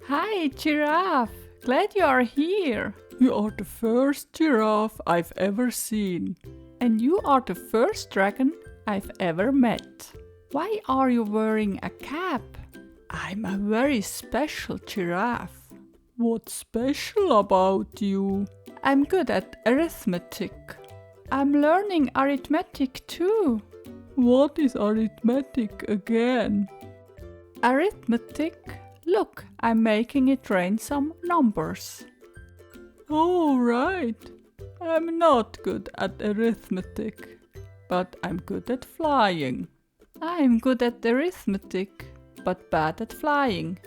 Hi, Giraffe. Glad you are here. You are the first giraffe I've ever seen. And you are the first dragon I've ever met. Why are you wearing a cap? I'm a very special giraffe. What's special about you? I'm good at arithmetic. I'm learning arithmetic too. What is arithmetic again? Arithmetic? Look, I'm making it rain some numbers. Oh, right. I'm not good at arithmetic, but I'm good at flying. I'm good at arithmetic, but bad at flying.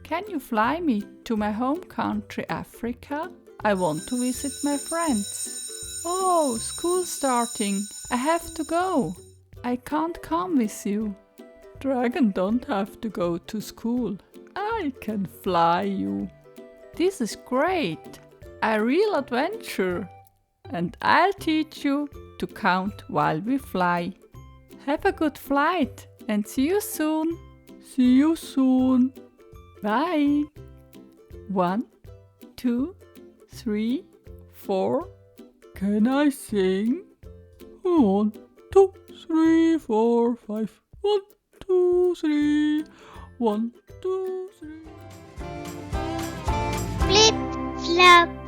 Can you fly me to my home country, Africa? I want to visit my friends. Oh, school's starting. I have to go. I can't come with you. Dragon don't have to go to school. I can fly you. This is great. A real adventure. And I'll teach you to count while we fly. Have a good flight and see you soon. See you soon. Bye. 1, 2, 3, 4. Can I sing? 1, 2, 3, 4, 5. 1, 2, 3. 1, 2, 3. Flip, flop.